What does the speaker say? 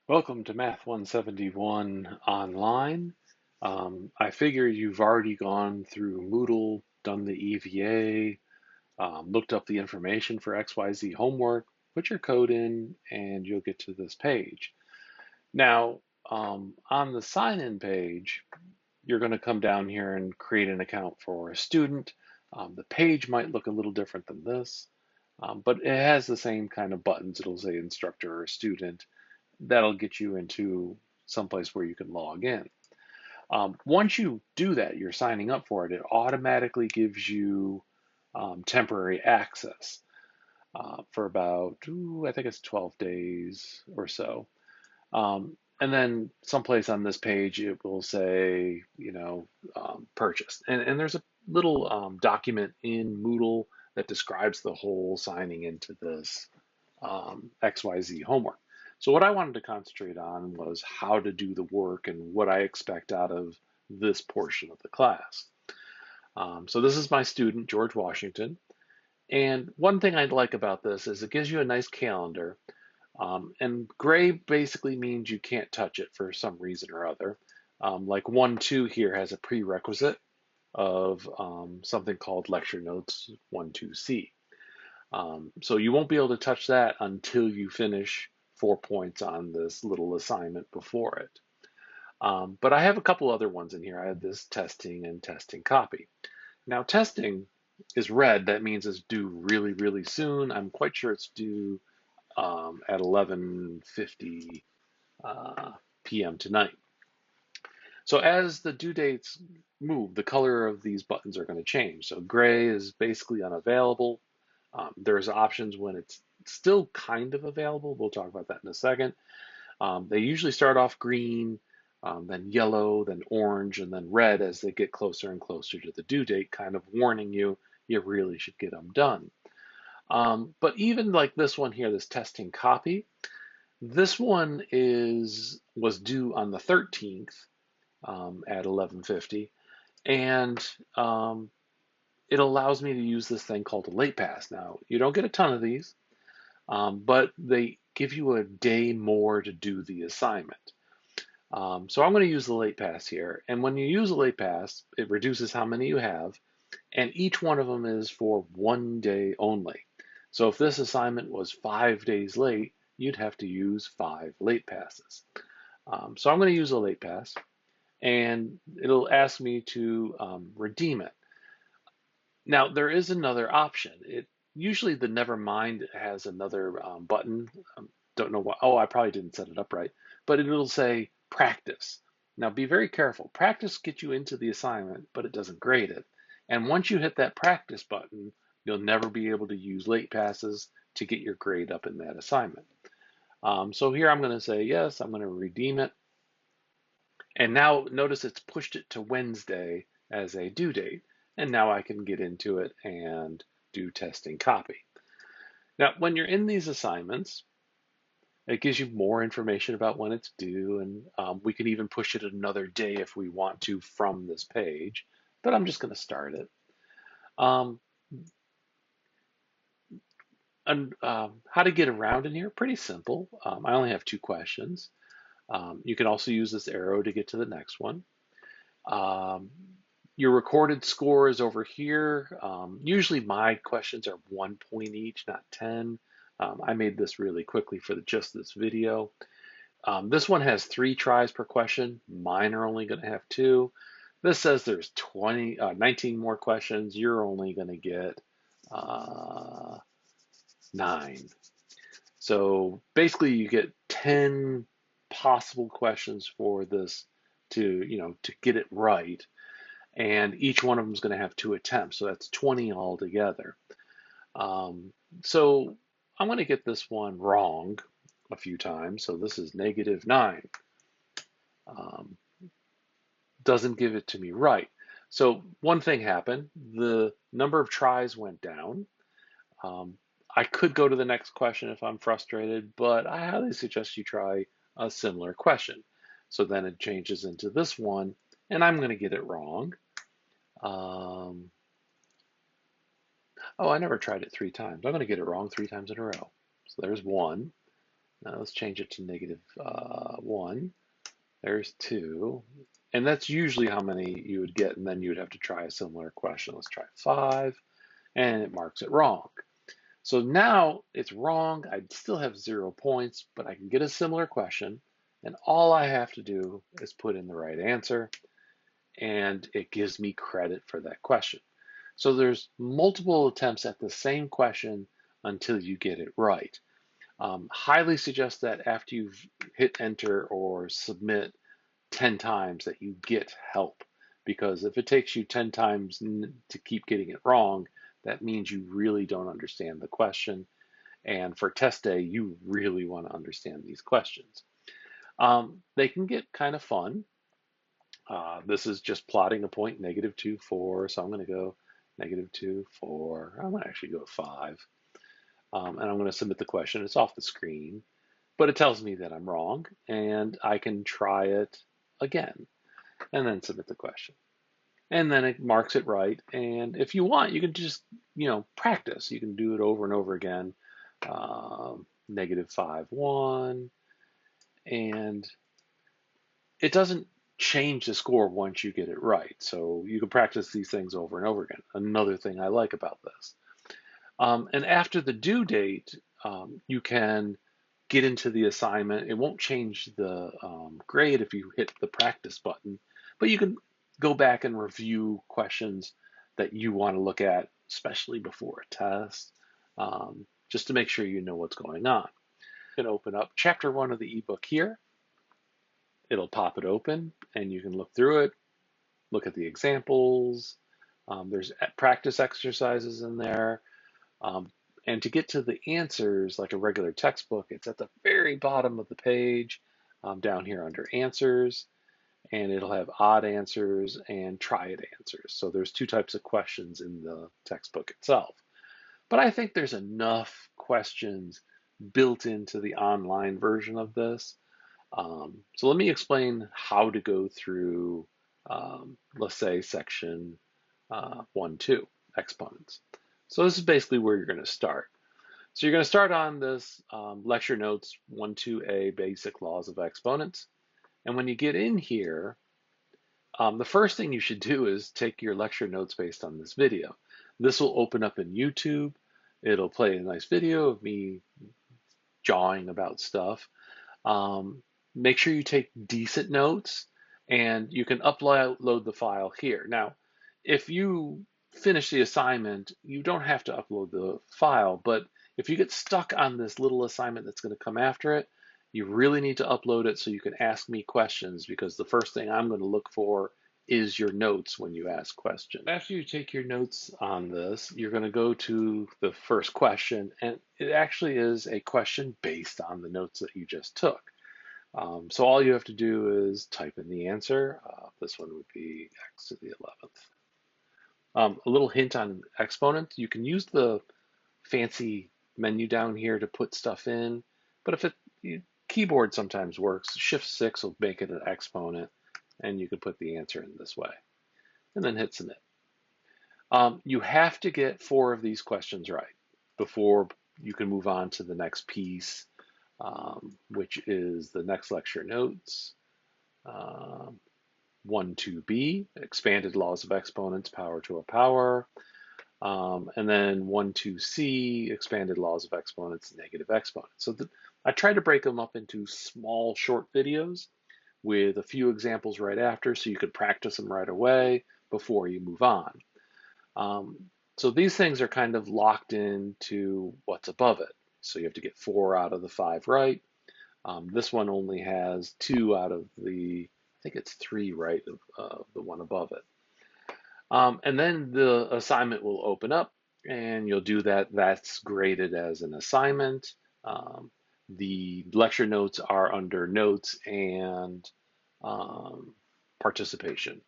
Welcome to Math 171 online. I figure you've already gone through Moodle, done the EVA, looked up the information for XYZ homework, put your code in, and you'll get to this page. Now, on the sign-in page, you're going to come down here and create an account for a student. The page might look a little different than this, but it has the same kind of buttons. It'll say instructor or student. That'll get you into someplace where you can log in. Once you do that, you're signing up for it, it automatically gives you temporary access for about, I think it's 12 days or so. And then someplace on this page, it will say, purchased. And there's a little document in Moodle that describes the whole signing into this XYZ homework. So what I wanted to concentrate on was how to do the work and what I expect out of this portion of the class. So this is my student, George Washington. And one thing I like about this is it gives you a nice calendar. And gray basically means you can't touch it for some reason or other. Like 1-2 here has a prerequisite of something called lecture notes 1-2C. So you won't be able to touch that until you finish 4 points on this little assignment before it. But I have a couple other ones in here. I have this testing and testing copy. Now testing is red. That means it's due really, really soon. I'm quite sure it's due at 11:50 p.m. tonight. So as the due dates move, the color of these buttons are going to change. So gray is basically unavailable. There's options when it's still kind of available. We'll talk about that in a second. They usually start off green, then yellow, then orange, and then red as they get closer and closer to the due date, kind of warning you you really should get them done. But even like this one here, this testing copy, this one was due on the 13th at 11:50, and it allows me to use this thing called a late pass. Now, you don't get a ton of these, but they give you a day more to do the assignment. So I'm going to use the late pass here. And when you use a late pass, it reduces how many you have, and each one of them is for 1 day only. So if this assignment was 5 days late, you'd have to use 5 late passes. So I'm going to use a late pass, and it'll ask me to redeem it. Now, there is another option. Usually the never mind has another button. Don't know why. Oh, I probably didn't set it up right, but it'll say practice. Now, be very careful. Practice gets you into the assignment, but it doesn't grade it. And once you hit that practice button, you'll never be able to use late passes to get your grade up in that assignment. So here I'm going to say yes, I'm going to redeem it. And now notice it's pushed it to Wednesday as a due date. And now I can get into it and do testing copy. Now, when you're in these assignments, it gives you more information about when it's due, and we can even push it another day if we want to from this page, but I'm just going to start it. Um, and how to get around in here, pretty simple. I only have 2 questions. You can also use this arrow to get to the next one. Um, your recorded score is over here. Usually my questions are 1 point each, not 10. I made this really quickly for just this video. This one has 3 tries per question. Mine are only going to have 2. This says there's 19 more questions. You're only going to get 9. So basically you get 10 possible questions for this to get it right. And each one of them is going to have 2 attempts. So that's 20 altogether. So I'm going to get this one wrong a few times. So this is -9. Um, doesn't give it to me right. So one thing happened. The number of tries went down. Um, I could go to the next question if I'm frustrated, but I highly suggest you try a similar question. So then it changes into this one, and I'm going to get it wrong. Oh, I never tried it 3 times. I'm going to get it wrong 3 times in a row. So there's 1. Now let's change it to negative 1. There's 2. And that's usually how many you would get, and then you would have to try a similar question. Let's try 5, and it marks it wrong. So now it's wrong. I'd still have 0 points, but I can get a similar question, and all I have to do is put in the right answer, and it gives me credit for that question. So there's multiple attempts at the same question until you get it right. Highly suggest that after you've hit enter or submit 10 times that you get help, because if it takes you 10 times to keep getting it wrong, that means you really don't understand the question. And for test day, you really want to understand these questions. They can get kind of fun. This is just plotting a point, -2, 4. So I'm going to go -2, 4. I'm going to actually go 5. And I'm going to submit the question. It's off the screen, but it tells me that I'm wrong, and I can try it again and then submit the question. And then it marks it right. And if you want, you can just, practice. You can do it over and over again. -5, 1. And it doesn't change the score once you get it right. So you can practice these things over and over again. Another thing I like about this. And after the due date, you can get into the assignment. It won't change the grade if you hit the practice button, but you can go back and review questions that you want to look at, especially before a test, just to make sure you know what's going on. You can open up chapter 1 of the ebook here. It'll pop it open, and you can look through it, look at the examples. There's practice exercises in there. And to get to the answers, like a regular textbook, it's at the very bottom of the page, down here under answers, and it'll have odd answers and try it answers. So there's 2 types of questions in the textbook itself. But I think there's enough questions built into the online version of this. So let me explain how to go through, let's say, section 1, 2, exponents. So this is basically where you're going to start. So you're going to start on this lecture notes 1, 2A, basic laws of exponents. And when you get in here, the first thing you should do is take your lecture notes based on this video. This will open up in YouTube. It'll play a nice video of me jawing about stuff. Make sure you take decent notes, and you can upload the file here. Now, if you finish the assignment, you don't have to upload the file, but if you get stuck on this little assignment that's going to come after it, you really need to upload it so you can ask me questions, because the first thing I'm going to look for is your notes when you ask questions. After you take your notes on this, you're going to go to the first question, and it actually is a question based on the notes that you just took. So all you have to do is type in the answer. This one would be x to the 11th. A little hint on exponents: you can use the fancy menu down here to put stuff in, but if keyboard sometimes works, Shift-6 will make it an exponent, and you can put the answer in this way, and then hit submit. You have to get 4 of these questions right before you can move on to the next piece, which is the next lecture notes. 1, 2B, expanded laws of exponents, power to a power. And then 1, 2C, expanded laws of exponents, negative exponents. So I try to break them up into small, short videos with a few examples right after, so you could practice them right away before you move on. So these things are kind of locked into what's above it. So you have to get 4 out of the 5 right. This one only has 2 out of the, I think it's 3 right of the one above it. And then the assignment will open up, and you'll do that. That's graded as an assignment. The lecture notes are under notes and participation.